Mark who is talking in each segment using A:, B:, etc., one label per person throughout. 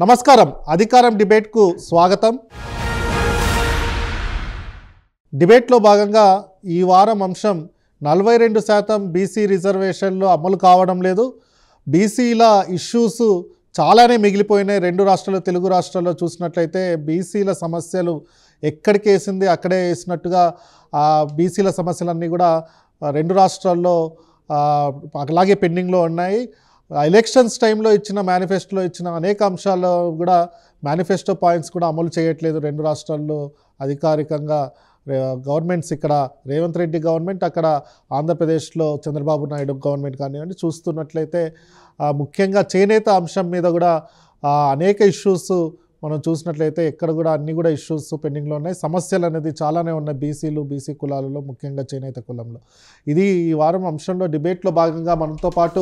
A: నమస్కారం. అధికారం డిబేట్కు స్వాగతం. డిబేట్లో భాగంగా ఈ వారం అంశం 42% బీసీ రిజర్వేషన్లు అమలు కావడం లేదు. బీసీల ఇష్యూస్ చాలానే మిగిలిపోయినాయి. రెండు రాష్ట్రాలు, తెలుగు రాష్ట్రాల్లో చూసినట్లయితే బీసీల సమస్యలు ఎక్కడికి వేసింది అక్కడే వేసినట్టుగా బీసీల సమస్యలన్నీ కూడా రెండు రాష్ట్రాల్లో అలాగే పెండింగ్లో ఉన్నాయి. ఎలక్షన్స్ టైంలో ఇచ్చిన మేనిఫెస్టోలో ఇచ్చిన అనేక అంశాలు కూడా మేనిఫెస్టో పాయింట్స్ కూడా అమలు చేయట్లేదు రెండు రాష్ట్రాల్లో అధికారికంగా. గవర్నమెంట్స్ ఇక్కడ రేవంత్ రెడ్డి గవర్నమెంట్, అక్కడ ఆంధ్రప్రదేశ్లో చంద్రబాబు నాయుడు గవర్నమెంట్ కానివ్వండి చూస్తున్నట్లయితే ముఖ్యంగా చేనేత అంశం మీద కూడా అనేక ఇష్యూస్ మనం చూసినట్లయితే ఎక్కడ కూడా అన్నీ కూడా ఇష్యూస్ పెండింగ్లో ఉన్నాయి. సమస్యలు అనేది చాలానే ఉన్నాయి బీసీలు, బీసీ కులాలలో, ముఖ్యంగా చేనేత కులంలో. ఇది ఈ వారం అంశంలో డిబేట్లో భాగంగా మనతో పాటు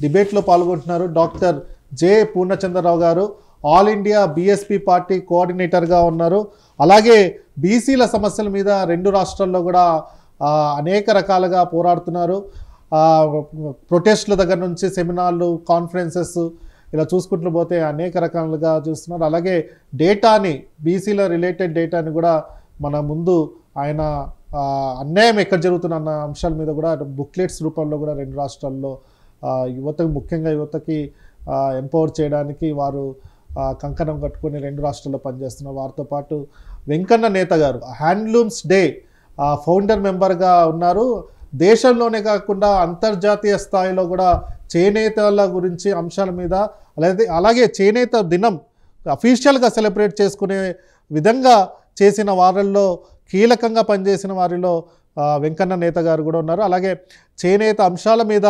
A: డిబేట్లో పాల్గొంటున్నారు డాక్టర్ జె పూర్ణచంద్రరావు గారు. ఆల్ ఇండియా బీఎస్పీ పార్టీ కోఆర్డినేటర్గా ఉన్నారు. అలాగే బీసీల సమస్యల మీద రెండు రాష్ట్రాల్లో కూడా అనేక రకాలుగా పోరాడుతున్నారు. ప్రొటెస్ట్ల దగ్గర నుంచి సెమినార్లు, కాన్ఫరెన్సెస్ ఇలా చూసుకుంటూ పోతే అనేక రకాలుగా చూస్తున్నారు. అలాగే డేటాని, బీసీల రిలేటెడ్ డేటాని కూడా మన ముందు ఆయన అన్యాయం ఎక్కడ జరుగుతున్న అన్న అంశాల మీద కూడా బుక్లెట్స్ రూపంలో కూడా రెండు రాష్ట్రాల్లో యువతకు, ముఖ్యంగా యువతకి ఎంపవర్ చేయడానికి వారు కంకణం కట్టుకొని రెండు రాష్ట్రాల్లో పనిచేస్తున్నారు. వారితో పాటు వెంకన్న నేత గారు హ్యాండ్లూమ్స్ డే ఫౌండర్ మెంబర్గా ఉన్నారు. దేశంలోనే కాకుండా అంతర్జాతీయ స్థాయిలో కూడా చేనేతల గురించి అంశాల మీద, అలాగే చేనేత దినం అఫీషియల్గా సెలబ్రేట్ చేసుకునే విధంగా చేసిన వారిల్లో, కీలకంగా పనిచేసిన వారిలో వెంకన్న నేత గారు కూడా ఉన్నారు. అలాగే చేనేత అంశాల మీద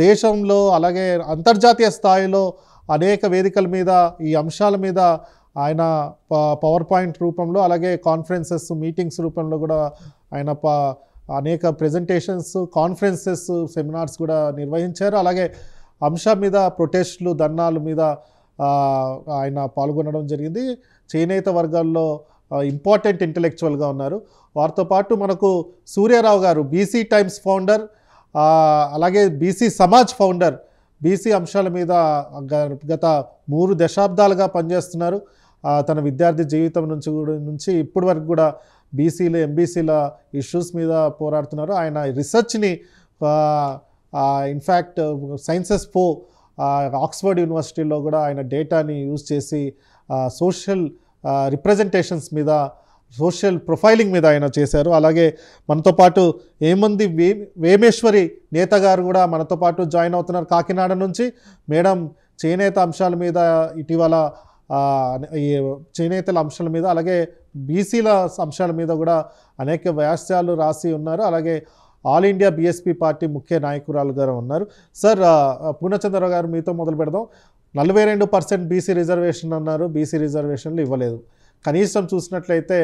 A: దేశంలో అలాగే అంతర్జాతీయ స్థాయిలో అనేక వేదికల మీద ఈ అంశాల మీద ఆయన పవర్ పాయింట్ రూపంలో, అలాగే కాన్ఫరెన్సెస్, మీటింగ్స్ రూపంలో కూడా ఆయన అనేక ప్రెజెంటేషన్స్, కాన్ఫరెన్సెస్, సెమినార్స్ కూడా నిర్వహించారు. అలాగే అంశం మీద ప్రొటెస్ట్లు, ధర్నాల మీద ఆయన పాల్గొనడం జరిగింది. చేనేత వర్గాల్లో ఇంపార్టెంట్ ఇంటలెక్చువల్గా ఉన్నారు. వారితో పాటు మనకు సూర్యారావు గారు బీసీ టైమ్స్ ఫౌండర్, అలాగే బీసీ సమాజ్ ఫౌండర్. బీసీ అంశాల మీద గత 3 దశాబ్దాలుగా పనిచేస్తున్నారు. తన విద్యార్థి జీవితం నుంచి ఇప్పటి వరకు కూడా బీసీలు, ఎంబీసీల ఇష్యూస్ మీద పోరాడుతున్నారు. ఆయన రీసెర్చ్ని ఇన్ఫ్యాక్ట్ సైన్సెస్ ఆక్స్ఫర్డ్ యూనివర్సిటీలో కూడా ఆయన డేటాని యూజ్ చేసి సోషల్ రిప్రజెంటేషన్స్ మీద, సోషల్ ప్రొఫైలింగ్ మీద ఆయన చేశారు. అలాగే మనతో పాటు ఏమంది వేమేశ్వరి నేత గారు కూడా మనతో పాటు జాయిన్ అవుతున్నారు కాకినాడ నుంచి. మేడం చేనేత అంశాల మీద ఇటీవల ఈ చేనేతల అంశాల మీద, అలాగే బీసీల అంశాల మీద కూడా అనేక వ్యాసాలు రాసి ఉన్నారు. అలాగే ఆల్ ఇండియా బీఎస్పీ పార్టీ ముఖ్య నాయకురాలుగా ఉన్నారు. సార్, పూర్ణచంద్రరావు గారు మీతో మొదలు పెడదాం. 42% బీసీ రిజర్వేషన్ అన్నారు. బీసీ రిజర్వేషన్లు ఇవ్వలేదు. కనీసం చూసినట్లయితే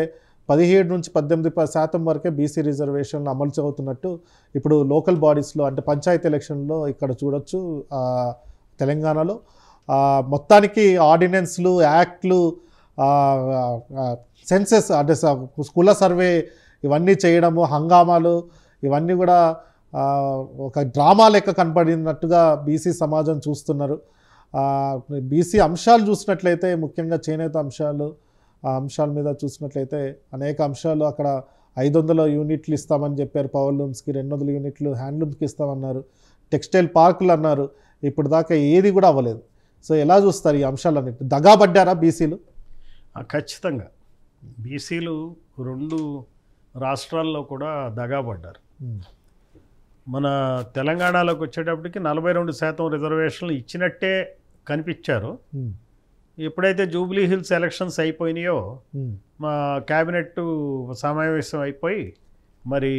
A: 17 నుంచి 18% వరకే బీసీ రిజర్వేషన్లు అమలు అవుతున్నట్టు ఇప్పుడు లోకల్ బాడీస్లో, అంటే పంచాయతీ ఎలక్షన్లో ఇక్కడ చూడొచ్చు తెలంగాణలో. మొత్తానికి ఆర్డినెన్స్లు, యాక్ట్లు, సెన్సెస్ అంటే కుల సర్వే ఇవన్నీ చేయడము, హంగామాలు ఇవన్నీ కూడా ఒక డ్రామా లెక్క కనపడినట్టుగా బీసీ సమాజం చూస్తున్నారు. బీసీ అంశాలు చూసినట్లయితే, ముఖ్యంగా చేనేత అంశాల మీద చూసినట్లయితే అనేక అంశాలు అక్కడ 500 యూనిట్లు ఇస్తామని చెప్పారు పవర్లూమ్స్కి, 200 యూనిట్లు హ్యాండ్లూమ్స్కి ఇస్తామన్నారు, టెక్స్టైల్ పార్కులు అన్నారు. ఇప్పుడు దాకా ఏది కూడా అవ్వలేదు. సో ఎలా చూస్తారు ఈ అంశాలన్నిటి? దగాబడ్డారా బీసీలు?
B: ఖచ్చితంగా బీసీలు రెండు రాష్ట్రాల్లో కూడా దగాబడ్డారు. మన తెలంగాణలోకి వచ్చేటప్పటికి 42% రిజర్వేషన్లు ఇచ్చినట్టే కనిపించారు. ఎప్పుడైతే జూబ్లీ హిల్స్ ఎలక్షన్స్ అయిపోయినాయో మా క్యాబినెట్ సమావేశం అయిపోయి మరి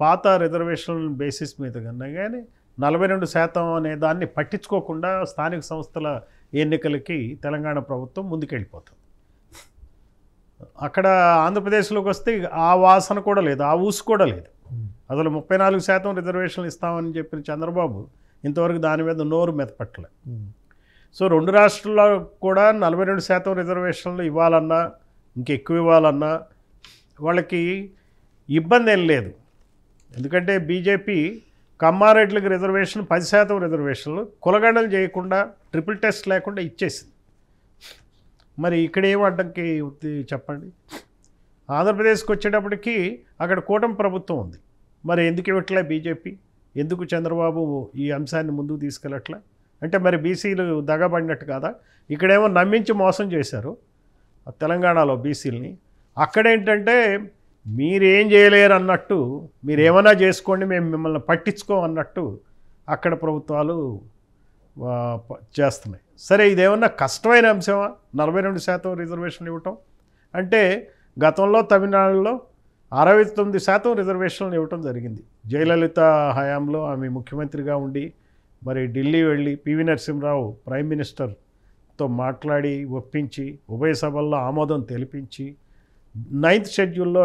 B: పాత రిజర్వేషన్ బేసిస్ మీద కన్నా కానీ 42% అనే దాన్ని పట్టించుకోకుండా స్థానిక సంస్థల ఎన్నికలకి తెలంగాణ ప్రభుత్వం ముందుకెళ్ళిపోతుంది. అక్కడ ఆంధ్రప్రదేశ్లోకి వస్తే ఆ వాసన కూడా లేదు, ఆ ఊసు కూడా లేదు. అసలు 34% రిజర్వేషన్లు ఇస్తామని చెప్పిన చంద్రబాబు ఇంతవరకు దాని మీద నోరు మెదపట్టలే. సో రెండు రాష్ట్రాల్లో కూడా 42% రిజర్వేషన్లు ఇవ్వాలన్నా, ఇంకెక్కువ ఇవ్వాలన్నా వాళ్ళకి ఇబ్బంది ఏం లేదు. ఎందుకంటే బీజేపీ కమ్మారెడ్లకు రిజర్వేషన్ 10% రిజర్వేషన్లు కులగణన చేయకుండా, ట్రిపుల్ టెస్ట్ లేకుండా ఇచ్చేసింది. మరి ఇక్కడ ఏం అడ్డంకి ఉంది చెప్పండి. ఆంధ్రప్రదేశ్కి వచ్చేటప్పటికి అక్కడ కూటమి ప్రభుత్వం ఉంది, మరి ఎందుకు ఇవ్వట్లే బీజేపీ, ఎందుకు చంద్రబాబు ఈ అంశాన్ని ముందుకు తీసుకెళ్ళట్లే? అంటే మరి బీసీలు దగబడినట్టు కాదా? ఇక్కడేమో నమ్మించి మోసం చేశారు తెలంగాణలో బీసీలని, అక్కడేంటంటే మీరేం చేయలేరు అన్నట్టు, మీరేమన్నా చేసుకోండి మేము మిమ్మల్ని పట్టించుకోమన్నట్టు అక్కడ ప్రభుత్వాలు చేస్తున్నాయి. సరే, ఇదేమన్నా కష్టమైన అంశమా 42% రిజర్వేషన్ ఇవ్వటం? అంటే గతంలో తమిళనాడులో 69% రిజర్వేషన్లు ఇవ్వటం జరిగింది. జయలలిత హయాంలో ఆమె ముఖ్యమంత్రిగా ఉండి మరి ఢిల్లీ వెళ్ళి పివి నరసింహరావు ప్రైమ్ మినిస్టర్తో మాట్లాడి ఒప్పించి ఉభయ సభల్లో ఆమోదం తెలిపించి 9th షెడ్యూల్లో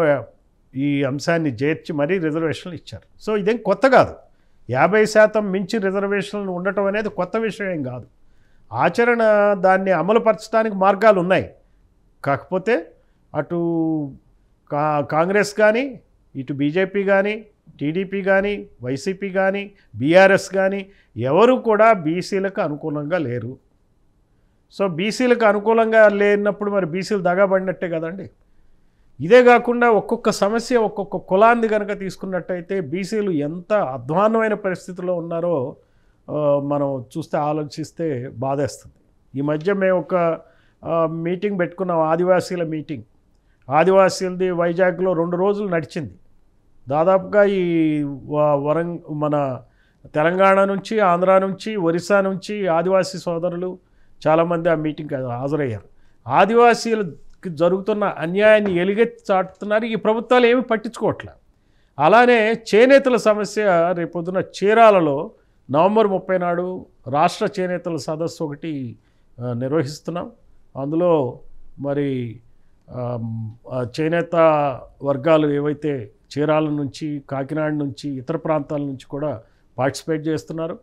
B: ఈ అంశాన్ని చేర్చి మరీ రిజర్వేషన్లు ఇచ్చారు. సో ఇదేం కొత్త కాదు. 50% మించి రిజర్వేషన్లు ఉండటం అనేది కొత్త విషయం ఏం కాదు. ఆచరణ దాన్ని అమలుపరచడానికి మార్గాలు ఉన్నాయి. కాకపోతే అటు కాంగ్రెస్ కానీ, ఇటు బీజేపీ కానీ, టీడీపీ కానీ, వైసీపీ కానీ, బీఆర్ఎస్ కానీ ఎవరు కూడా బీసీలకు అనుకూలంగా లేరు. సో బీసీలకు అనుకూలంగా లేనప్పుడు మరి బీసీలు దగాబడినట్టే కదండి. ఇదే కాకుండా ఒక్కొక్క సమస్య ఒక్కొక్క కులాన్ని కనుక తీసుకున్నట్టయితే బీసీలు ఎంత అధ్వాన్నమైన పరిస్థితిలో ఉన్నారో మనం చూస్తే ఆలోచిస్తే బాధేస్తుంది. ఈ మధ్య మేము ఒక మీటింగ్ పెట్టుకున్నాం, ఆదివాసీల మీటింగ్. ఆదివాసీలది వైజాగ్లో 2 రోజులు నడిచింది. దాదాపుగా ఈ మన తెలంగాణ నుంచి, ఆంధ్ర నుంచి, ఒరిస్సా నుంచి ఆదివాసీ సోదరులు చాలామంది ఆ మీటింగ్కి హాజరయ్యారు. ఆదివాసీలకు జరుగుతున్న అన్యాయాన్ని ఎలుగెత్తి చాటుతున్నారు. ఈ ప్రభుత్వాలు ఏమీ పట్టించుకోవట్లే. అలానే చేనేతల సమస్య రేపొద్దున చీరాలలో నవంబర్ 30 నాడు రాష్ట్ర చేనేతల సదస్సు ఒకటి నిర్వహిస్తున్నాం. అందులో మరి చేనేత వర్గాలు ఏవైతే చీరాల నుంచి, కాకినాడ నుంచి, ఇతర ప్రాంతాల నుంచి కూడా పార్టిసిపేట్ చేస్తున్నారు.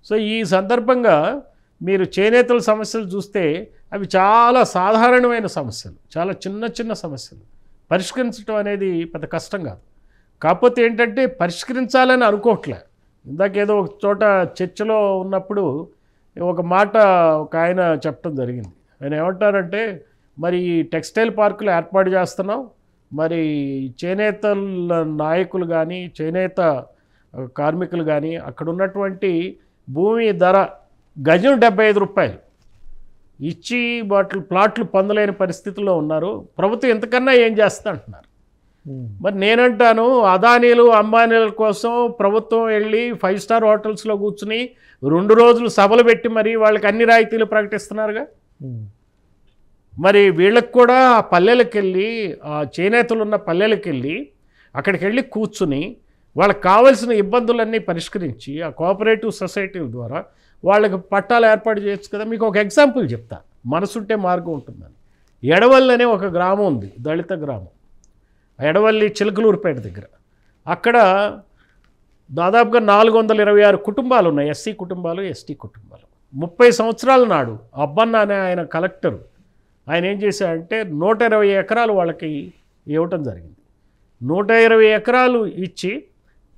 B: సో ఈ సందర్భంగా మీరు చేనేతల సమస్యలు చూస్తే అవి చాలా సాధారణమైన సమస్యలు, చాలా చిన్న చిన్న సమస్యలు. పరిష్కరించడం అనేది పెద్ద కష్టం కాదు. కాకపోతే ఏంటంటే పరిష్కరించాలని అనుకోవట్లే. ఇందాకేదో ఒక చోట చర్చలో ఉన్నప్పుడు ఒక మాట ఒక ఆయన చెప్పడం జరిగింది. ఆయన ఏమంటారంటే, మరి టెక్స్టైల్ పార్కులు ఏర్పాటు చేస్తున్నాం, మరి చేనేతల నాయకులు కానీ, చేనేత కార్మికులు కానీ అక్కడ ఉన్నటువంటి భూమి ధర గజం 75 రూపాయలు ఇచ్చి ప్లాట్లు పొందలేని పరిస్థితుల్లో ఉన్నారు. ప్రభుత్వం ఎంతకన్నా ఏం చేస్తా అంటున్నారు. మరి నేనంటాను, అదానీలు అంబానీల కోసం ప్రభుత్వం వెళ్ళి 5 స్టార్ హోటల్స్లో కూర్చుని 2 రోజులు సభలు పెట్టి మరి వాళ్ళకి అన్ని రాయితీలు ప్రకటిస్తున్నారుగా. మరి వీళ్ళకి కూడా ఆ పల్లెలకు వెళ్ళి, ఆ చేనేతలు ఉన్న పల్లెలకు వెళ్ళి అక్కడికి వెళ్ళి కూర్చుని వాళ్ళకి కావాల్సిన ఇబ్బందులన్నీ పరిష్కరించి ఆ కోఆపరేటివ్ సొసైటీల ద్వారా వాళ్ళకి పట్టాలు ఏర్పాటు చేయొచ్చు కదా. మీకు ఒక ఎగ్జాంపుల్ చెప్తా, మనసుంటే మార్గం ఉంటుందని. ఎడవల్లి అనే ఒక గ్రామం ఉంది, దళిత గ్రామం. ఎడవల్లి చిలకలూరుపేట దగ్గర. అక్కడ దాదాపుగా 426 కుటుంబాలు ఉన్నాయి, ఎస్సీ కుటుంబాలు, ఎస్టీ కుటుంబాలు. 30 సంవత్సరాల నాడు అబ్బన్న అనే ఆయన కలెక్టరు ఆయన ఏం చేశాడంటే 120 ఎకరాలు వాళ్ళకి ఇవ్వటం జరిగింది. 120 ఎకరాలు ఇచ్చి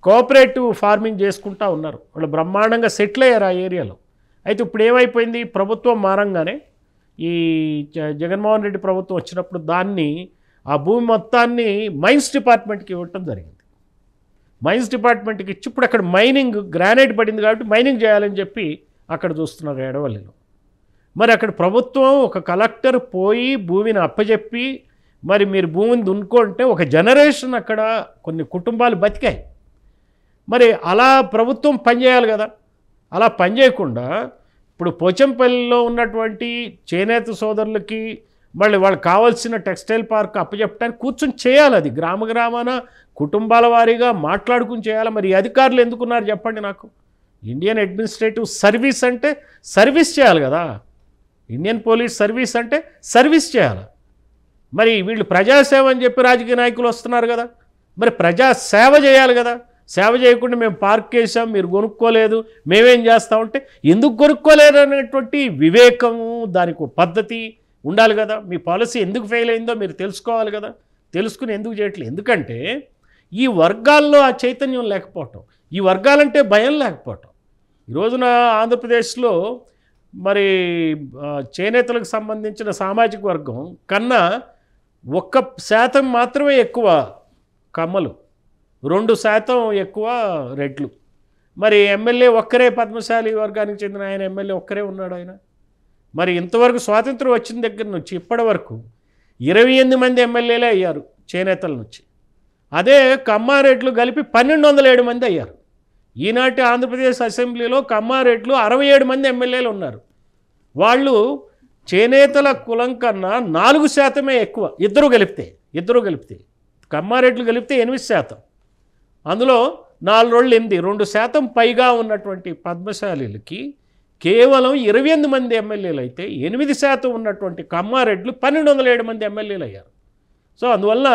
B: కోఆపరేటివ్ ఫార్మింగ్ చేసుకుంటూ ఉన్నారు. వాళ్ళు బ్రహ్మాండంగా సెటిల్ అయ్యారు ఆ ఏరియాలో. అయితే ఇప్పుడు ఏమైపోయింది, ప్రభుత్వం మారంగానే ఈ జగన్మోహన్ రెడ్డి ప్రభుత్వం వచ్చినప్పుడు దాన్ని, ఆ భూమి మొత్తాన్ని మైన్స్ డిపార్ట్మెంట్కి ఇవ్వటం జరిగింది. మైన్స్ డిపార్ట్మెంట్కి ఇచ్చి ఇప్పుడు అక్కడ మైనింగ్, గ్రానైట్ పడింది కాబట్టి మైనింగ్ చేయాలని చెప్పి అక్కడ చూస్తున్నారు ఎడవల్లిలో. మరి అక్కడ ప్రభుత్వం ఒక కలెక్టర్ పోయి భూమిని అప్పచెప్పి మరి మీరు భూమిని దున్నుకుంటే ఒక జనరేషన్ అక్కడ కొన్ని కుటుంబాలు బతికాయి. మరి అలా ప్రభుత్వం పనిచేయాలి కదా. అలా పనిచేయకుండా ఇప్పుడు పోచంపల్లిలో ఉన్నటువంటి చేనేత సోదరులకి మళ్ళీ వాళ్ళకి కావాల్సిన టెక్స్టైల్ పార్క్ అప్పచెప్పడానికి కూర్చొని చేయాలి. అది గ్రామ గ్రామాన కుటుంబాల వారీగా మాట్లాడుకుని చేయాలి. మరి అధికారులు ఎందుకున్నారు చెప్పండి నాకు. ఇండియన్ అడ్మినిస్ట్రేటివ్ సర్వీస్ అంటే సర్వీస్ చేయాలి కదా. ఇండియన్ పోలీస్ సర్వీస్ అంటే సర్వీస్ చేయాలి. మరి వీళ్ళు ప్రజాసేవ అని చెప్పి రాజకీయ నాయకులు వస్తున్నారు కదా. మరి ప్రజాసేవ చేయాలి కదా. సేవ చేయకుండా మేము పార్క్ వేసాం, మీరు కొనుక్కోలేదు, మేమేం చేస్తామంటే ఎందుకు కొనుక్కోలేదు అనేటువంటి వివేకము, దానికి పద్ధతి ఉండాలి కదా. మీ పాలసీ ఎందుకు ఫెయిల్ అయిందో మీరు తెలుసుకోవాలి కదా. తెలుసుకుని ఎందుకు చేయట్లేదు? ఎందుకంటే ఈ వర్గాల్లో ఆ చైతన్యం లేకపోవటం, ఈ వర్గాలంటే భయం లేకపోవటం. ఈ రోజున ఆంధ్రప్రదేశ్లో మరి చేనేతలకు సంబంధించిన సామాజిక వర్గం కన్నా 1% మాత్రమే ఎక్కువ కమ్మలు, 2% ఎక్కువ రెడ్లు. మరి ఎమ్మెల్యే ఒక్కరే, పద్మశాలి వర్గానికి చెందిన ఆయన ఎమ్మెల్యే ఒక్కరే ఉన్నాడు ఆయన. మరి ఇంతవరకు స్వాతంత్రం వచ్చిన దగ్గర నుంచి ఇప్పటి వరకు 28 మంది ఎమ్మెల్యేలే అయ్యారు చేనేతల నుంచి. అదే కమ్మారెడ్లు కలిపి 1207 మంది అయ్యారు. ఈనాటి ఆంధ్రప్రదేశ్ అసెంబ్లీలో కమ్మారెడ్లు 67 మంది ఎమ్మెల్యేలు ఉన్నారు. వాళ్ళు చేనేతల కులం కన్నా 4% ఎక్కువ, ఇద్దరు కలిపితే కమ్మారెడ్లు కలిపితే 8%, అందులో 4 రోళ్ళు 8, 2% పైగా ఉన్నటువంటి పద్మశాలీలకి కేవలం 28 మంది ఎమ్మెల్యేలు అయితే 8% ఉన్నటువంటి కమ్మారెడ్లు 1207 మంది ఎమ్మెల్యేలు అయ్యారు. సో అందువల్ల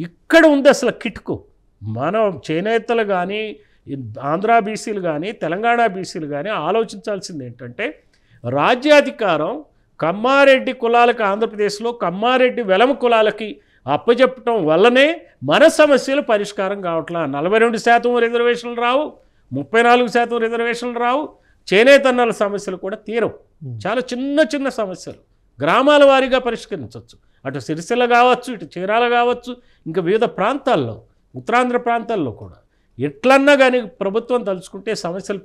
B: ఇక్కడ ఉంది అసలు కిటుకు. మనం చేనేతలు కానీ, ఆంధ్ర బీసీలు కానీ, తెలంగాణ బీసీలు కానీ ఆలోచించాల్సింది ఏంటంటే, రాజ్యాధికారం కమ్మారెడ్డి కులాలకు ఆంధ్రప్రదేశ్లో కమ్మారెడ్డి వెలమ కులాలకి అప్పచెప్పటం వల్లనే మన సమస్యలు పరిష్కారం కావట్లా. 42% రిజర్వేషన్లు రావు, 34% రిజర్వేషన్లు రావు, చేనేతన్నల సమస్యలు కూడా తీరవు. చాలా చిన్న సమస్యలు గ్రామాల వారీగా పరిష్కరించవచ్చు. అటు సిరిసిల్ల కావచ్చు, ఇటు చీరాల కావచ్చు, ఇంకా వివిధ ప్రాంతాల్లో, ఉత్తరాంధ్ర ప్రాంతాల్లో కూడా ఎట్లన్నా కానీ ప్రభుత్వం తలుచుకుంటే సమస్యలు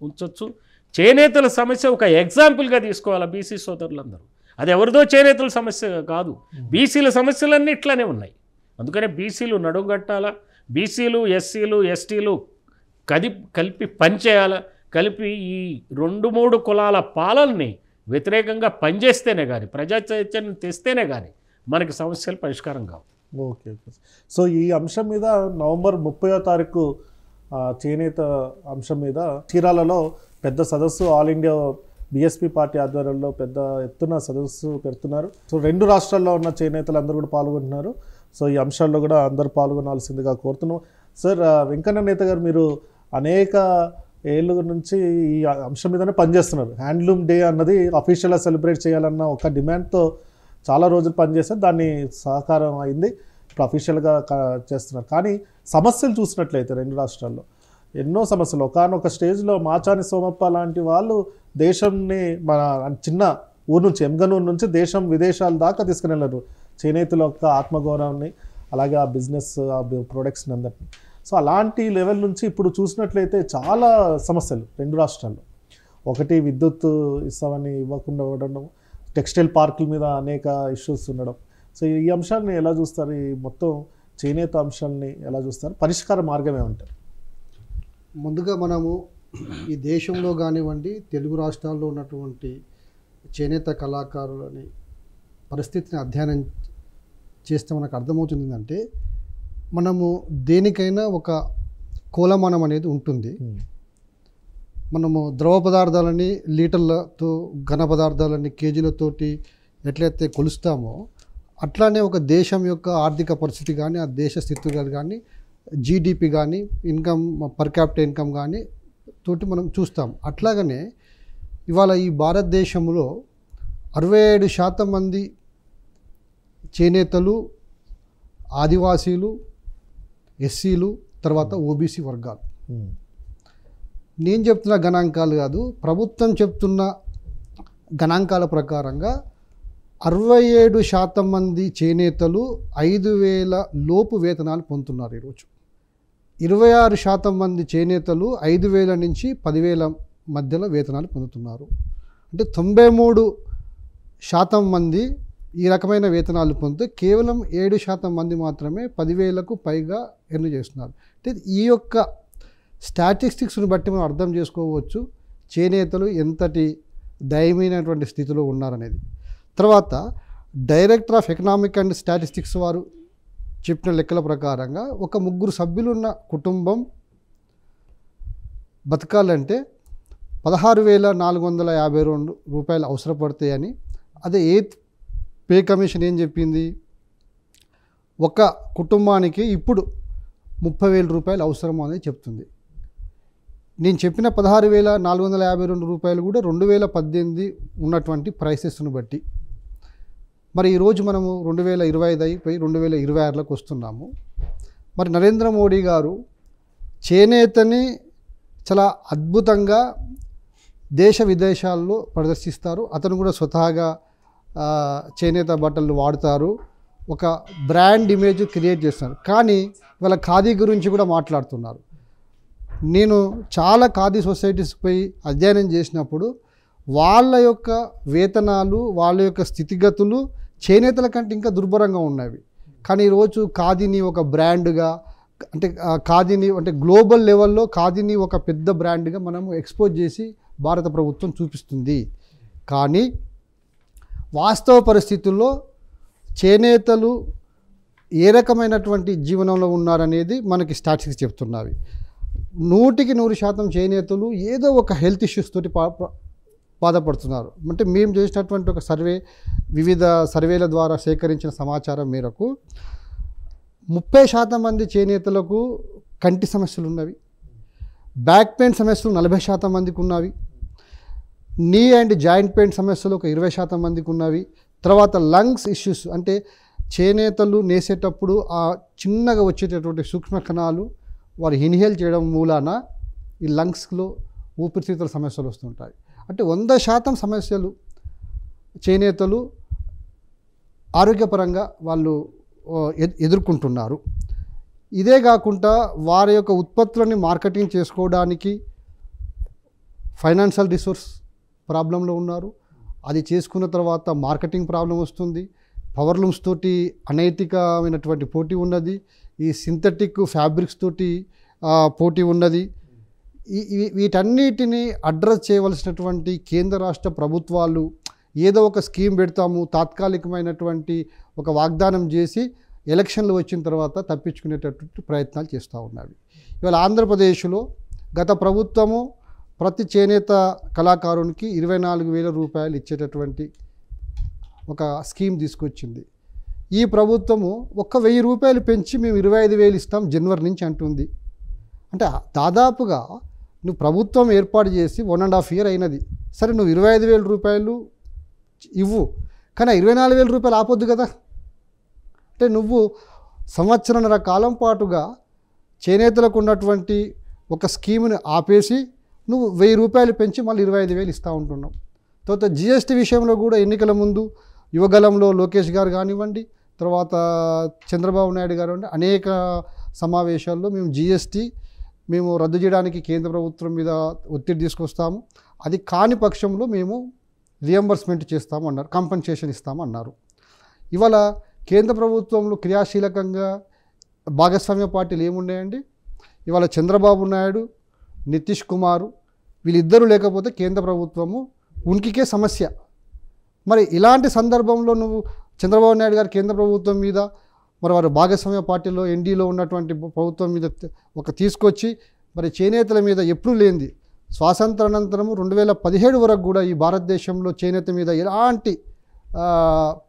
B: ఉంచవచ్చు. చేనేతల సమస్య ఒక ఎగ్జాంపుల్గా తీసుకోవాలి బీసీ సోదరులందరూ. అది ఎవరిదో చేనేతల సమస్య కాదు, బీసీల సమస్యలన్నీ ఇట్లానే ఉన్నాయి. అందుకనే బీసీలు నడుంగట్టాల, బీసీలు ఎస్సీలు ఎస్టీలు కలిపి పనిచేయాల, కలిపి ఈ 2-3 కులాల పాలనని వ్యతిరేకంగా పనిచేస్తేనే కానీ, ప్రజా చైతన్యం తెస్తేనే కానీ మనకి సమస్యలు పరిష్కారం కావు.
A: ఓకే. సో ఈ అంశం మీద నవంబర్ 30వ తారీఖు చేనేత అంశం మీద చీరాలలో పెద్ద సదస్సు ఆల్ ఇండియా బీఎస్పీ పార్టీ ఆధ్వర్యంలో పెద్ద ఎత్తున సదస్సు పెడుతున్నారు. సో 2 రాష్ట్రాల్లో ఉన్న చేనేతలు అందరూ కూడా పాల్గొంటున్నారు. సో ఈ అంశాల్లో కూడా అందరూ పాల్గొనాల్సిందిగా కోరుతున్నాం. సార్, వెంకన్న నేత గారు, మీరు అనేక ఏళ్ళ నుంచి ఈ అంశం మీదనే పనిచేస్తున్నారు. హ్యాండ్లూమ్ డే అన్నది అఫీషియల్గా సెలబ్రేట్ చేయాలన్న ఒక డిమాండ్తో చాలా రోజులు పనిచేస్తారు. దాన్ని సహకారం అయింది, ఇప్పుడు అఫీషియల్గా చేస్తున్నారు. కానీ సమస్యలు చూసినట్లయితే 2 రాష్ట్రాల్లో ఎన్నో సమస్యలు. ఒకనొక స్టేజ్లో మాచాని సోమప్ప లాంటి వాళ్ళు దేశంని, మన చిన్న ఊరు నుంచి, ఎమ్గనూరు నుంచి దేశం విదేశాల దాకా తీసుకుని వెళ్ళారు చేనేతల యొక్క ఆత్మగౌరవాన్ని, అలాగే ఆ బిజినెస్, ఆ ప్రొడక్ట్స్ని అందరినీ. సో అలాంటి లెవెల్ నుంచి ఇప్పుడు చూసినట్లయితే చాలా సమస్యలు 2 రాష్ట్రాల్లో. ఒకటి విద్యుత్ ఇస్తామని ఇవ్వకుండా ఉండడం, టెక్స్టైల్ పార్కుల మీద అనేక ఇష్యూస్ ఉండడం. సో ఈ అంశాన్ని ఎలా చూస్తారు? ఈ మొత్తం చేనేత అంశాన్ని ఎలా చూస్తారు? పరిష్కార మార్గం ఏమంటారు?
C: ముందుగా మనము ఈ దేశంలో కానివ్వండి, తెలుగు రాష్ట్రాల్లో ఉన్నటువంటి చేనేత కళాకారులని పరిస్థితిని అధ్యయనం చేస్తే మనకు అర్థమవుతుంది ఏంటంటే, మనము దేనికైనా ఒక కోలమానం అనేది ఉంటుంది. మనము ద్రవ పదార్థాలని లీటర్లతో, ఘన పదార్థాలని కేజీలతోటి ఎట్లయితే కొలుస్తామో, అట్లానే ఒక దేశం యొక్క ఆర్థిక పరిస్థితి కానీ, ఆ దేశ స్థితిగతులు కానీ, జీడిపి కానీ, ఇన్కమ్ పర్ క్యాపిటల్ ఇన్కమ్ కానీ తోటి మనం చూస్తాం. అట్లాగనే ఇవాళ ఈ భారతదేశంలో 67% మంది చేనేతలు, ఆదివాసీలు, ఎస్సీలు, తర్వాత ఓబీసీ వర్గాలు. నేను చెప్తున్న గణాంకాలు కాదు, ప్రభుత్వం చెప్తున్న గణాంకాల ప్రకారంగా 67% మంది చేనేతలు 5,000 లోపు వేతనాలు పొందుతున్నారు ఈరోజు. 26% మంది చేనేతలు 5,000 నుంచి 10,000 మధ్యలో వేతనాలు పొందుతున్నారు. అంటే 93% మంది ఈ రకమైన వేతనాలు పొందితే కేవలం 7% మంది మాత్రమే 10,000కు పైగా ఎర్న్ చేస్తున్నారు. అంటే ఈ యొక్క స్టాటిస్టిక్స్ని బట్టి మనం అర్థం చేసుకోవచ్చు చేనేతలు ఎంతటి దయమైనటువంటి స్థితిలో ఉన్నారనేది. తర్వాత director of economic and statistics వారు చెప్పిన లెక్కల ప్రకారంగా ఒక 3 సభ్యులున్న కుటుంబం బతకాలంటే 16,452 రూపాయలు అవసరపడతాయని. అదే ఎయిత్ పే కమిషన్ ఏం చెప్పింది, ఒక కుటుంబానికి ఇప్పుడు 30,000 రూపాయలు అవసరం అనేది చెప్తుంది. నేను చెప్పిన 16,452 రూపాయలు కూడా 2018 ఉన్నటువంటి ప్రైసెస్ను బట్టి. మరి ఈరోజు మనము 2025 అయిపోయి 2026లోకి వస్తున్నాము. మరి నరేంద్ర మోడీ గారు చేనేతని చాలా అద్భుతంగా దేశ విదేశాల్లో ప్రదర్శిస్తారు. అతను కూడా స్వతహాగా చేనేత బట్టలు వాడుతారు, ఒక బ్రాండ్ ఇమేజ్ క్రియేట్ చేస్తారు. కానీ వాళ్ళ ఖాదీ గురించి కూడా మాట్లాడుతున్నారు. నేను చాలా ఖాదీ సొసైటీస్పై అధ్యయనం చేసినప్పుడు వాళ్ళ యొక్క వేతనాలు, వాళ్ళ యొక్క స్థితిగతులు చేనేతల కంటే ఇంకా దుర్భరంగా ఉన్నవి. కానీ ఈరోజు ఖాదీని ఒక బ్రాండ్గా, అంటే ఖాదీని అంటే గ్లోబల్ లెవెల్లో ఖాదీని ఒక పెద్ద బ్రాండ్గా మనము ఎక్స్పోజ్ చేసి భారత ప్రభుత్వం చూపిస్తుంది. కానీ వాస్తవ పరిస్థితుల్లో చేనేతలు ఏ రకమైనటువంటి జీవనంలో ఉన్నారనేది మనకి స్టాటిస్టిక్స్ చెప్తున్నవి. 100% చేనేతలు ఏదో ఒక హెల్త్ ఇష్యూస్ తోటి బాధపడుతున్నారు. అంటే మేము చేసినటువంటి ఒక సర్వే, వివిధ సర్వేల ద్వారా సేకరించిన సమాచారం మేరకు 30% మంది చేనేతలకు కంటి సమస్యలు ఉన్నవి, బ్యాక్ పెయిన్ సమస్యలు 40% మందికి ఉన్నవి, నీ అండ్ జాయింట్ పెయిన్ సమస్యలు ఒక 20% మందికి ఉన్నవి. తర్వాత లంగ్స్ ఇష్యూస్, అంటే చేనేతలు నేసేటప్పుడు ఆ చిన్నగా వచ్చేటటువంటి సూక్ష్మ కణాలు వారు ఇన్హేల్ చేయడం మూలాన ఈ లంగ్స్లో ఊపిరితిత్తుల సమస్యలు వస్తుంటాయి. అంటే 100% సమస్యలు చేనేతలు ఆరోగ్యపరంగా వాళ్ళు ఎదుర్కొంటున్నారు. ఇదే కాకుండా వారి యొక్క ఉత్పత్తులని మార్కెటింగ్ చేసుకోవడానికి ఫైనాన్షియల్ రిసోర్స్ ప్రాబ్లంలో ఉన్నారు. అది చేసుకున్న తర్వాత మార్కెటింగ్ ప్రాబ్లం వస్తుంది. పవర్లూమ్స్ తోటి అనైతికమైనటువంటి పోటీ ఉన్నది. ఈ సింథటిక్ ఫ్యాబ్రిక్స్ తోటి పోటీ ఉన్నది. వీటన్నిటిని అడ్రస్ చేయవలసినటువంటి కేంద్ర రాష్ట్ర ప్రభుత్వాలు ఏదో ఒక స్కీమ్ పెడతాము, తాత్కాలికమైనటువంటి ఒక వాగ్దానం చేసి ఎలక్షన్లు వచ్చిన తర్వాత తప్పించుకునేటటువంటి ప్రయత్నాలు చేస్తూ ఉన్నవి. ఇవాళ ఆంధ్రప్రదేశ్లో గత ప్రభుత్వము ప్రతి చేనేత కళాకారునికి 24,000 రూపాయలు ఇచ్చేటటువంటి ఒక స్కీమ్ తీసుకొచ్చింది. ఈ ప్రభుత్వము 1,000 రూపాయలు పెంచి మేము 25,000 ఇస్తాం జనవరి నుంచి అంటుంది. అంటే దాదాపుగా నువ్వు ప్రభుత్వం ఏర్పాటు చేసి 1.5 year అయినది. సరే, నువ్వు 25,000 రూపాయలు ఇవ్వు, కానీ 24,000 రూపాయలు ఆపొద్దు కదా. అంటే నువ్వు సంవత్సరంన్నర కాలం పాటుగా చేనేతలకు ఉన్నటువంటి ఒక స్కీమ్ని ఆపేసి నువ్వు 1,000 రూపాయలు పెంచి మళ్ళీ 25,000 ఇస్తూ ఉంటున్నావు. తర్వాత జిఎస్టీ విషయంలో కూడా ఎన్నికల ముందు యువగలంలో లోకేష్ గారు కానివ్వండి, తర్వాత చంద్రబాబు నాయుడు గారు అనేక సమావేశాల్లో మేము జిఎస్టీ మేము రద్దు చేయడానికి కేంద్ర ప్రభుత్వం మీద ఒత్తిడి తీసుకొస్తాము, అది కాని పక్షంలో మేము రియంబర్స్మెంట్ చేస్తాము అన్నారు, కాంపెన్సేషన్ ఇస్తాము అన్నారు. ఇవాళ కేంద్ర ప్రభుత్వంలో క్రియాశీలకంగా భాగస్వామ్య పార్టీలు ఏమున్నాయండి? ఇవాళ చంద్రబాబు నాయుడు, నితీష్ కుమారు వీళ్ళిద్దరూ లేకపోతే కేంద్ర ప్రభుత్వము ఉనికికే సమస్య. మరి ఇలాంటి సందర్భంలో నువ్వు చంద్రబాబు నాయుడు గారు కేంద్ర ప్రభుత్వం మీద, మరి వారు భాగస్వామ్య పార్టీలో ఎన్డీలో ఉన్నటువంటి ప్రభుత్వం మీద ఒక తీసుకొచ్చి మరి చేనేతల మీద ఎప్పుడు లేనిది స్వాతంత్రానంతరము 2017 వరకు కూడా ఈ భారతదేశంలో చేనేత మీద ఎలాంటి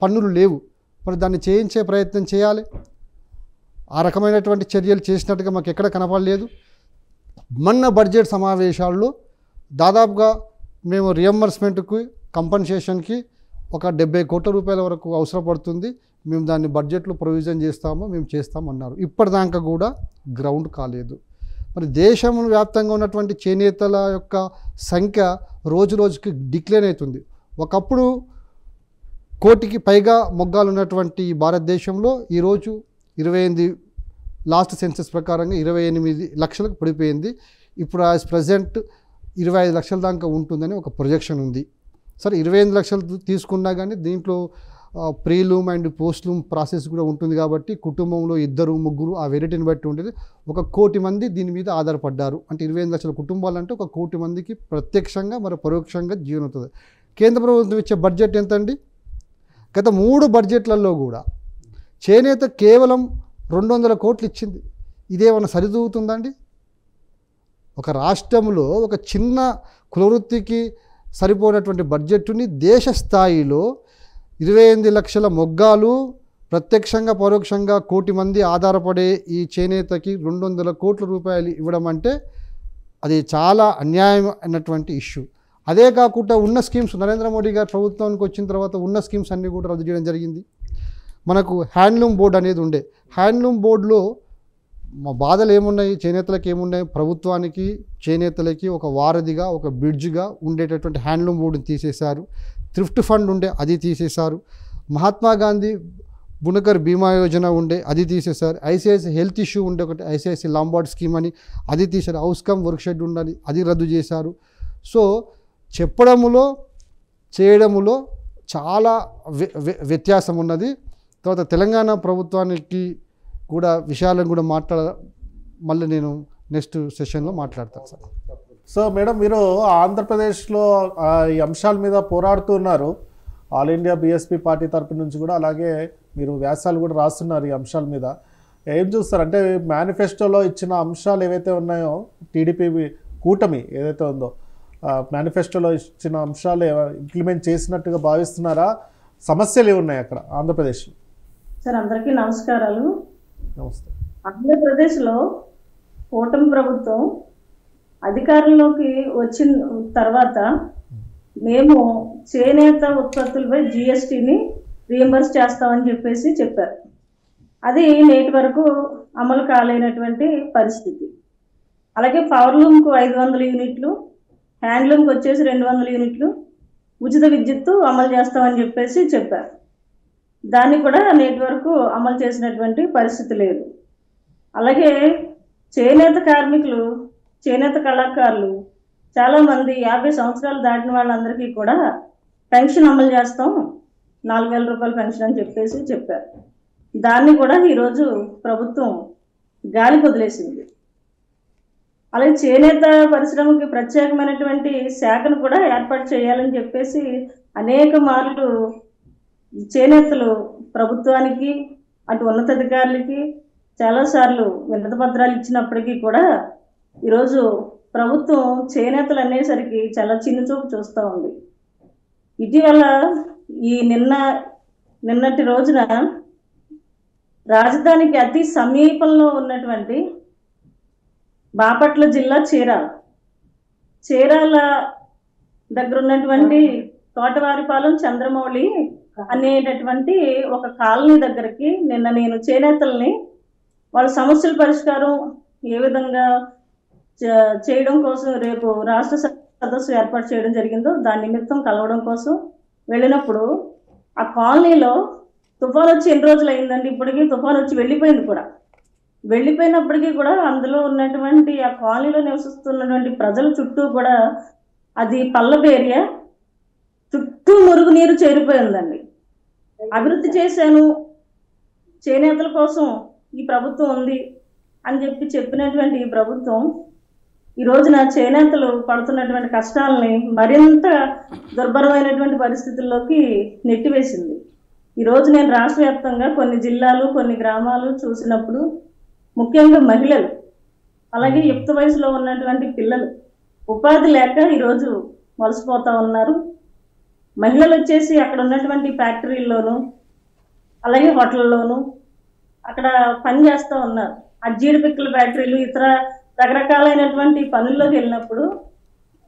C: పన్నులు లేవు. మరి దాన్ని చేయించే ప్రయత్నం చేయాలి. ఆ రకమైనటువంటి చర్యలు చేసినట్టుగా మాకు ఎక్కడ కనపడలేదు. మొన్న బడ్జెట్ సమావేశాల్లో దాదాపుగా మేము రియంబర్స్మెంట్కి, కంపెన్సేషన్కి ఒక 70 కోట్ల రూపాయల వరకు అవసరపడుతుంది, మేము దాన్ని బడ్జెట్లో ప్రొవిజన్ చేస్తాము, మేము చేస్తామన్నారు. ఇప్పటిదాకా కూడా గ్రౌండ్ కాలేదు. మరి దేశం వ్యాప్తంగా ఉన్నటువంటి చేనేతల యొక్క సంఖ్య రోజు రోజుకి డిక్లైన్ అవుతుంది. ఒకప్పుడు 1 కోటికి పైగా మొగ్గాలు ఉన్నటువంటి భారతదేశంలో ఈరోజు 28 లాస్ట్ సెన్సస్ ప్రకారంగా 28 లక్షలకు పడిపోయింది. ఇప్పుడు యాజ్ ప్రజెంట్ 25 లక్షల దాకా ఉంటుందని ఒక ప్రొజెక్షన్ ఉంది. సరే, 25 లక్షలు తీసుకున్నా కానీ దీంట్లో ప్రీలూమ్ అండ్ పోస్ట్లూమ్ ప్రాసెస్ కూడా ఉంటుంది కాబట్టి కుటుంబంలో 2, 3 ఆ వెరైటీని బట్టి ఉంటుంది. 1 కోటి మంది దీని మీద ఆధారపడ్డారు. అంటే 25 లక్షల కుటుంబాలు అంటే 1 కోటి మందికి ప్రత్యక్షంగా మరి పరోక్షంగా జీవనం అవుతుంది. కేంద్ర ప్రభుత్వం ఇచ్చే బడ్జెట్ ఎంత అండి? గత 3 బడ్జెట్లలో కూడా చేనేత కేవలం 200 కోట్లు ఇచ్చింది. ఇదేమన్నా సరిదూగుతుందండి? ఒక రాష్ట్రంలో ఒక చిన్న కులవృత్తికి సరిపోయినటువంటి బడ్జెట్ని దేశ స్థాయిలో 28 లక్షల మొగ్గాలు ప్రత్యక్షంగా పరోక్షంగా 1 కోటి మంది ఆధారపడే ఈ చేనేతకి 200 కోట్ల రూపాయలు ఇవ్వడం అంటే అది చాలా అన్యాయం అన్నటువంటి ఇష్యూ. అదే కాకుండా ఉన్న స్కీమ్స్ నరేంద్ర మోడీ గారు ప్రభుత్వానికి వచ్చిన తర్వాత ఉన్న స్కీమ్స్ అన్నీ కూడా రద్దు చేయడం జరిగింది. మనకు హ్యాండ్లూమ్ బోర్డు అనేది ఉండే, హ్యాండ్లూమ్ బోర్డులో మా బాధలు ఏమున్నాయి, చేనేతలకు ఏమున్నాయి, ప్రభుత్వానికి చేనేతలకి ఒక వారధిగా ఒక బ్రిడ్జ్గా ఉండేటటువంటి హ్యాండ్లూమ్ బోర్డుని తీసేశారు. థ్రిఫ్ట్ ఫండ్ ఉండే అది తీసేశారు. మహాత్మా గాంధీ బునకర్ బీమా యోజన ఉండే అది తీసేశారు. ఐసిఐసి హెల్త్ ఇష్యూ ఉండే ఒకటి ఐసిఐసి లాంబార్డ్ స్కీమ్ అని అది తీశారు. హౌస్కమ్ వర్క్ షెడ్ ఉండాలి అది రద్దు చేశారు. సో చెప్పడములో చేయడములో చాలా వ్యత్యాసం ఉన్నది. తర్వాత తెలంగాణ ప్రభుత్వానికి కూడా విషయాలను కూడా మళ్ళీ నేను నెక్స్ట్ సెషన్లో మాట్లాడతాను సార్.
A: సో మేడం, మీరు ఆంధ్రప్రదేశ్లో ఈ అంశాల మీద పోరాడుతున్నారు, ఆల్ ఇండియా బీఎస్పీ పార్టీ తరపు నుంచి కూడా, అలాగే మీరు వ్యాసాలు కూడా రాస్తున్నారు ఈ అంశాల మీద. ఏం చూస్తారు అంటే మేనిఫెస్టోలో ఇచ్చిన అంశాలు ఏవైతే ఉన్నాయో, టీడీపీ కూటమి ఏదైతే ఉందో మేనిఫెస్టోలో ఇచ్చిన అంశాలు ఇంప్లిమెంట్ చేసినట్టుగా భావిస్తున్నారా? సమస్యలు ఏమున్నాయి అక్కడ ఆంధ్రప్రదేశ్లో?
D: సార్ అందరికీ నమస్కారాలు.
A: నమస్తే.
D: ఆంధ్రప్రదేశ్లో కూటమి ప్రభుత్వం అధికారంలోకి వచ్చిన తర్వాత మేము చేనేత ఉత్పత్తులపై జిఎస్టీని రీఎంబర్స్ చేస్తామని చెప్పారు. అది నేటి వరకు అమలు కాలేనటువంటి పరిస్థితి. అలాగే పవర్లూమ్కు 500 యూనిట్లు, హ్యాండ్లూమ్కి వచ్చేసి 200 యూనిట్లు ఉచిత విద్యుత్తు అమలు చేస్తామని చెప్పారు. దాన్ని కూడా నేటి వరకు అమలు చేసినటువంటి పరిస్థితి లేదు. అలాగే చేనేత కార్మికులు, చేనేత కళాకారులు చాలామంది 50 సంవత్సరాలు దాటిన వాళ్ళందరికీ కూడా పెన్షన్ అమలు చేస్తాం, 4,000 రూపాయల పెన్షన్ అని చెప్పారు. దాన్ని కూడా ఈరోజు ప్రభుత్వం గాలికి వదిలేసింది. అలాగే చేనేత పరిశ్రమకి ప్రత్యేకమైనటువంటి శాఖను కూడా ఏర్పాటు చేయాలని చెప్పేసి అనేక మార్లు చేనేతలు ప్రభుత్వానికి అటు ఉన్నతాధికారులకి చాలాసార్లు వినతి పత్రాలు ఇచ్చినప్పటికీ కూడా ఈరోజు ప్రభుత్వం చేనేతలు అనేసరికి చాలా చిన్నచూపు చూస్తూ ఉంది. ఇటీవల ఈ నిన్నటి రోజున రాజధానికి అతి సమీపంలో ఉన్నటువంటి బాపట్ల జిల్లా చీరాల దగ్గర ఉన్నటువంటి తోటవారిపాలెం చంద్రమౌళి అనేటటువంటి ఒక కాలనీ దగ్గరికి నిన్న నేను చేనేతల్ని వాళ్ళ సమస్యల పరిష్కారం ఏ విధంగా చేయడం కోసం రేపు రాష్ట్ర సదస్సు ఏర్పాటు చేయడం జరిగిందో దాని నిమిత్తం కలవడం కోసం వెళ్ళినప్పుడు ఆ కాలనీలో తుఫాన్ వచ్చి ఎన్ని రోజులు అయిందండి, ఇప్పటికీ తుఫాన్ వచ్చి వెళ్ళిపోయినప్పటికీ కూడా అందులో ఉన్నటువంటి ఆ కాలనీలో నివసిస్తున్నటువంటి ప్రజల చుట్టూ కూడా అది పల్లపు ఏరియా, చుట్టూ మురుగునీరు చేరిపోయిందండి. అభివృద్ధి చేశాను, చేనేతల కోసం ఈ ప్రభుత్వం ఉంది అని చెప్పినటువంటి ఈ ప్రభుత్వం ఈ రోజున చేనేతలు పడుతున్నటువంటి కష్టాలని మరింత దుర్భరమైనటువంటి పరిస్థితుల్లోకి నెట్టివేసింది. ఈరోజు నేను రాష్ట్ర వ్యాప్తంగా కొన్ని జిల్లాలు, కొన్ని గ్రామాలు చూసినప్పుడు ముఖ్యంగా మహిళలు, అలాగే యుక్త వయసులో ఉన్నటువంటి పిల్లలు ఉపాధి లేక ఈరోజు వలసపోతూ ఉన్నారు. మహిళలు వచ్చేసి అక్కడ ఉన్నటువంటి ఫ్యాక్టరీల్లోనూ అలాగే హోటల్లోనూ అక్కడ పని చేస్తూ ఉన్నారు. ఆ జీడిపిక్కల ఫ్యాక్టరీలు ఇతర రకరకాలైనటువంటి పనుల్లోకి వెళ్ళినప్పుడు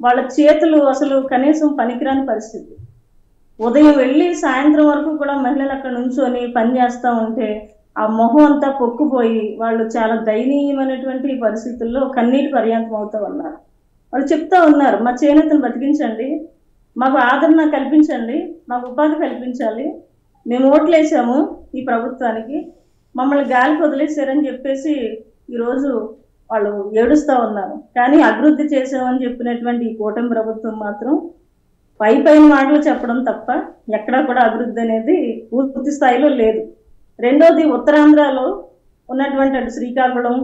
D: వాళ్ళ చేతులు అసలు కనీసం పనికిరాని పరిస్థితి. ఉదయం వెళ్ళి సాయంత్రం వరకు కూడా మహిళలు అక్కడ నుంచొని పని చేస్తూ ఉంటే ఆ మొహం అంతా పొక్కుపోయి వాళ్ళు చాలా దయనీయమైనటువంటి పరిస్థితుల్లో కన్నీటి పర్యాంతం అవుతూ ఉన్నారు. వాళ్ళు చెప్తా ఉన్నారు, మా చేనేతను బతికించండి, మాకు ఆదరణ కల్పించండి, మాకు ఉపాధి కల్పించాలి, మేము ఓట్లు వేసాము ఈ ప్రభుత్వానికి, మమ్మల్ని గాలికి వదిలేశారని చెప్పేసి ఈరోజు వాళ్ళు ఏడుస్తూ ఉన్నారు. కానీ అభివృద్ధి చేసామని చెప్పినటువంటి ఈ కూటమి ప్రభుత్వం మాత్రం పైన మాటలు చెప్పడం తప్ప ఎక్కడా కూడా అభివృద్ధి అనేది పూర్తి స్థాయిలో లేదు. రెండోది, ఉత్తరాంధ్రలో ఉన్నటువంటి అటు శ్రీకాకుళం,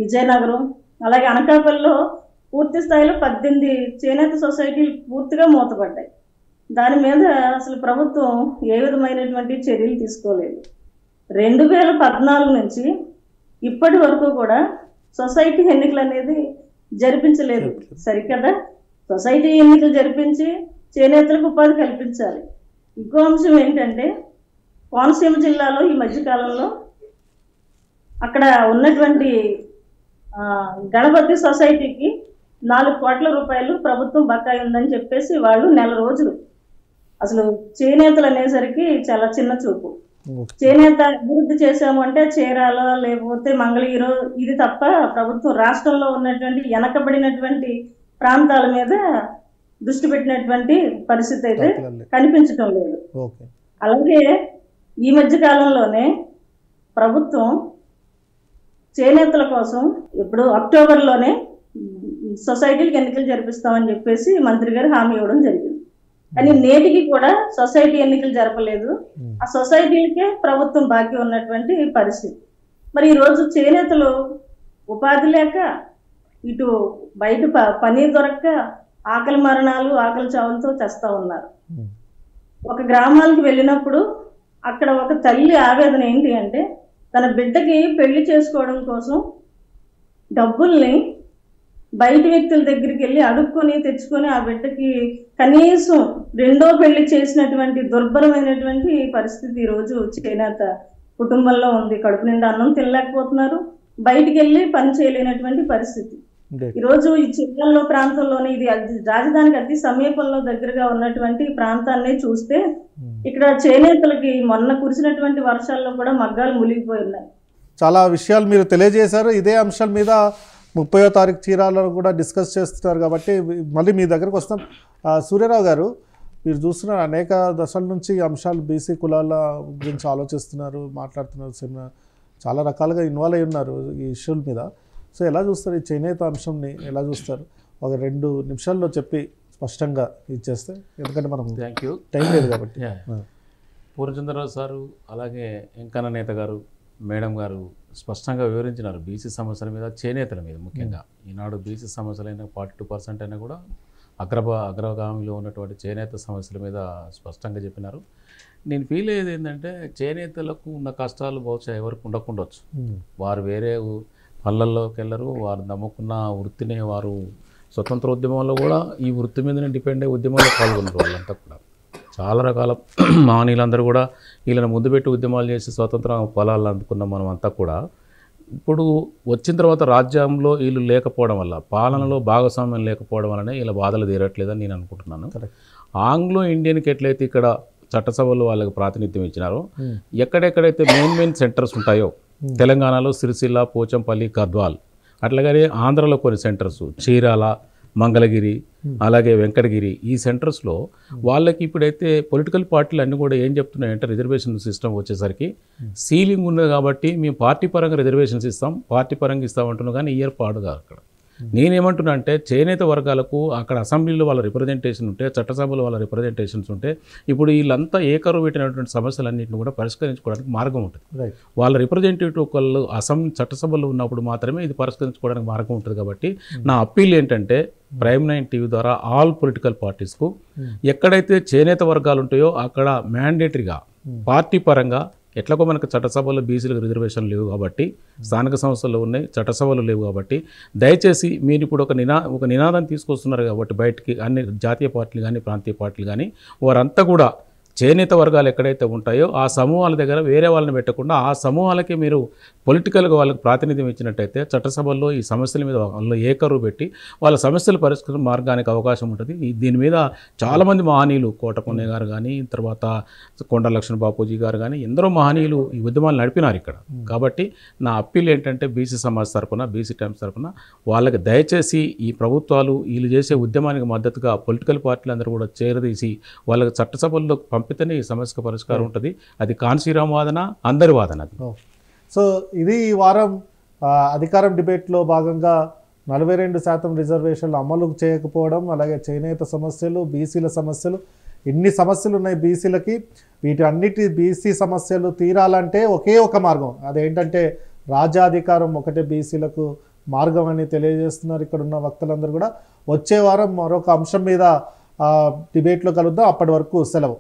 D: విజయనగరం అలాగే అనకాపల్లిలో పూర్తి స్థాయిలో 18 చేనేత సొసైటీలు పూర్తిగా మూతపడ్డాయి. దాని మీద అసలు ప్రభుత్వం ఏ విధమైనటువంటి చర్యలు తీసుకోలేదు. 2014 నుంచి ఇప్పటి వరకు కూడా సొసైటీ ఎన్నికలు అనేది జరిపించలేదు. సరికదా, సొసైటీ ఎన్నికలు జరిపించి చేనేతలకు ఉపాధి కల్పించాలి. ఇంకో అంశం ఏంటంటే కోనసీమ జిల్లాలో ఈ మధ్యకాలంలో అక్కడ ఉన్నటువంటి గణపతి సొసైటీకి 4 కోట్ల రూపాయలు ప్రభుత్వం బకాయి ఉందని చెప్పేసి వాళ్ళు నెల రోజులు అసలు చేనేతలు అనేసరికి చాలా చిన్న చూపు. చేనేత అభివృద్ధి చేసాము అంటే చీరాల లేకపోతే మంగళగిరో ఇది తప్ప ప్రభుత్వం రాష్ట్రంలో ఉన్నటువంటి వెనకబడినటువంటి ప్రాంతాల మీద దృష్టి పెట్టినటువంటి పరిస్థితి అయితే కనిపించటం లేదు.
A: ఓకే.
D: అలాగే ఈ మధ్య కాలంలోనే ప్రభుత్వం చేనేతల కోసం ఇప్పుడు అక్టోబర్లోనే సొసైటీలకు ఎన్నికలు జరిపిస్తామని చెప్పేసి మంత్రి గారు హామీ ఇవ్వడం జరిగింది. కానీ నేటికి కూడా సొసైటీ ఎన్నికలు జరపలేదు. ఆ సొసైటీలకే ప్రభుత్వం బాకీ ఉన్నటువంటి పరిస్థితి. మరి ఈరోజు చేనేతలు ఉపాధి లేక ఇటు బయట పని దొరక్క ఆకలి మరణాలు ఆకలి చావులతో చేస్తూ ఉన్నారు. ఒక గ్రామాలకు వెళ్ళినప్పుడు అక్కడ ఒక తల్లి ఆవేదన ఏంటి అంటే తన బిడ్డకి పెళ్లి చేసుకోవడం కోసం డబ్బుల్ని బయట వ్యక్తుల దగ్గరికి వెళ్ళి అడుక్కొని తెచ్చుకొని ఆ బిడ్డకి కనీసం రెండో పెళ్లి చేసినటువంటి దుర్భరమైనటువంటి పరిస్థితి ఈరోజు చేనేత కుటుంబంలో ఉంది. కడుపు నిండా అన్నం తినలేకపోతున్నారు, బయటికి వెళ్ళి పని చేయలేనటువంటి పరిస్థితి. ఈరోజు ఈ జిల్లాలో ప్రాంతంలోనే ఇది రాజధానికి అతి సమీపంలో దగ్గరగా ఉన్నటువంటి ప్రాంతాన్ని చూస్తే ఇక్కడ చేనేతలకి మొన్న కురిసినటువంటి వర్షాల్లో కూడా మగ్గాలు మునిగిపోయి ఉన్నాయి.
A: చాలా విషయాలు మీరు తెలియజేశారు. ఇదే అంశాల మీద 30వ తారీఖు చీరాలలో కూడా డిస్కస్ చేస్తున్నారు కాబట్టి మళ్ళీ మీ దగ్గరకు వస్తాం. సూర్యరావు గారు, మీరు చూస్తున్నారు అనేక దశల నుంచి ఈ అంశాలు బీసీ కులాల గురించి ఆలోచిస్తున్నారు, మాట్లాడుతున్నారు, చాలా రకాలుగా ఇన్వాల్వ్ అయి ఉన్నారు ఈ ఇష్యూల మీద. సో ఎలా చూస్తారు ఈ చేనేత అంశంని, ఎలా చూస్తారు? ఒక 2 నిమిషాల్లో చెప్పి స్పష్టంగా ఇచ్చేస్తే, ఎందుకంటే మనం
E: థ్యాంక్ యూ
A: టైం లేదు కాబట్టి.
E: పూర్ణచంద్రరావు సారు అలాగే వెంకన్న నేత గారు మేడం గారు స్పష్టంగా వివరించినారు బీసీ సమస్యల మీద, చేనేతల మీద ముఖ్యంగా. ఈనాడు బీసీ సమస్యలైన 42% అయినా కూడా అగ్రగామిలో ఉన్నటువంటి చేనేత సమస్యల మీద స్పష్టంగా చెప్పినారు. నేను ఫీల్ అయ్యేది ఏంటంటే చేనేతలకు ఉన్న కష్టాలు బహుశా ఎవరికి ఉండకుండొచ్చు. వారు వేరే పల్లెల్లోకి వెళ్ళరు, వారు నమ్ముకున్న వృత్తినే వారు స్వతంత్ర ఉద్యమంలో కూడా ఈ వృత్తి మీదనే డిపెండ్ అయ్యే ఉద్యమంలో పాల్గొన్నారు. వాళ్ళంతా కూడా చాలా రకాల మహనీయులందరూ కూడా వీళ్ళని ముందు పెట్టి ఉద్యమాలు చేసి స్వతంత్ర పొలాలు అందుకున్న మనం అంతా కూడా ఇప్పుడు వచ్చిన తర్వాత రాజ్యంలో వీళ్ళు లేకపోవడం వల్ల, పాలనలో భాగస్వామ్యం లేకపోవడం వల్లనే వీళ్ళ బాధలు తీరట్లేదని నేను అనుకుంటున్నాను. ఆంగ్లో ఇండియన్కి ఎట్లయితే ఇక్కడ చట్టసభలో వాళ్ళకి ప్రాతినిధ్యం ఇచ్చినారో, ఎక్కడెక్కడైతే మెయిన్ సెంటర్స్ ఉంటాయో తెలంగాణలో సిరిసిల్ల, పోచంపల్లి, గద్వాల్, అట్లాగనే ఆంధ్రలో కొన్ని సెంటర్స్ చీరాల, మంగళగిరి, అలాగే వెంకటగిరి, ఈ సెంటర్స్లో వాళ్ళకి ఇప్పుడైతే పొలిటికల్ పార్టీలు అన్నీ కూడా ఏం చెప్తున్నాయంటే రిజర్వేషన్ సిస్టమ్ వచ్చేసరికి సీలింగ్ ఉన్నది కాబట్టి మేము పార్టీ పరంగా రిజర్వేషన్స్ ఇస్తాం, పార్టీ పరంగా ఇస్తామంటున్నాం, కానీ ఇయర్ పాడుగా అక్కడ. నేనేమంటున్నా అంటే చేనేత వర్గాలకు అక్కడ అసెంబ్లీలో వాళ్ళ రిప్రజెంటేషన్ ఉంటే, చట్టసభలో వాళ్ళ రిప్రజెంటేషన్స్ ఉంటే, ఇప్పుడు వీళ్ళంతా ఏకరువు పెట్టినటువంటి సమస్యలన్నింటిని కూడా పరిష్కరించుకోవడానికి మార్గం ఉంటుంది. వాళ్ళ రిప్రజెంటేటివ్ ఒకళ్ళు చట్టసభలో ఉన్నప్పుడు మాత్రమే ఇది పరిష్కరించుకోవడానికి మార్గం ఉంటుంది. కాబట్టి నా అప్పీల్ ఏంటంటే ప్రైమ్ 9 టీవీ ద్వారా ఆల్ పొలిటికల్ పార్టీస్కు ఎక్కడైతే చేనేత వర్గాలు ఉంటాయో అక్కడ మ్యాండేటరీగా పార్టీ పరంగా, ఎట్లాగో మనకు చట్టసభలో బీసీలకు రిజర్వేషన్లు లేవు కాబట్టి, స్థానిక సంస్థలు ఉన్నాయి, చట్టసభలు లేవు కాబట్టి, దయచేసి మీరు ఇప్పుడు ఒక నినాదం తీసుకొస్తున్నారు కాబట్టి బయటికి అన్ని జాతీయ పార్టీలు కానీ ప్రాంతీయ పార్టీలు కానీ వారంతా కూడా చేనేత వర్గాలు ఎక్కడైతే ఉంటాయో ఆ సమూహాల దగ్గర వేరే వాళ్ళని పెట్టకుండా ఆ సమూహాలకి మీరు పొలిటికల్గా వాళ్ళకి ప్రాతినిధ్యం ఇచ్చినట్టయితే చట్టసభల్లో ఈ సమస్యల మీద వాళ్ళు ఏకరువు పెట్టి వాళ్ళ సమస్యలు పరిష్కరించే మార్గానికి అవకాశం ఉంటుంది. దీని మీద చాలామంది మహనీయులు, కోటకొండ గారు కానీ, తర్వాత కొండ లక్ష్మణ బాపూజీ గారు కానీ, ఎందరో మహనీయులు ఈ ఉద్యమాలు నడిపినారు ఇక్కడ. కాబట్టి నా అప్పీల్ ఏంటంటే బీసీ సమాజ్ తరఫున, బీసీ టైమ్స్ తరఫున వాళ్ళకి దయచేసి ఈ ప్రభుత్వాలు వీళ్ళు చేసే ఉద్యమానికి మద్దతుగా పొలిటికల్ పార్టీలు అందరూ కూడా చేరదీసి వాళ్ళకి చట్టసభల్లో పంపితేనే ఈ సమస్యకు పరిష్కారం ఉంటుంది. అది కాన్సీరామ్ వాదన, అందరి వాదన.
A: సో ఇది ఈ వారం అధికారం డిబేట్లో భాగంగా 42% రిజర్వేషన్లు అమలు చేయకపోవడం, అలాగే చేనేత సమస్యలు, బీసీల సమస్యలు, ఎన్ని సమస్యలు ఉన్నాయి బీసీలకి, వీటి అన్నిటి బీసీ సమస్యలు తీరాలంటే ఒకే ఒక మార్గం, అదేంటంటే రాజ్యాధికారం ఒకటే బీసీలకు మార్గం అని తెలియజేస్తున్నారు ఇక్కడ ఉన్న వక్తలందరూ కూడా. వచ్చే వారం మరొక అంశం మీద డిబేట్లో కలుద్దాం. అప్పటి వరకు సెలవు.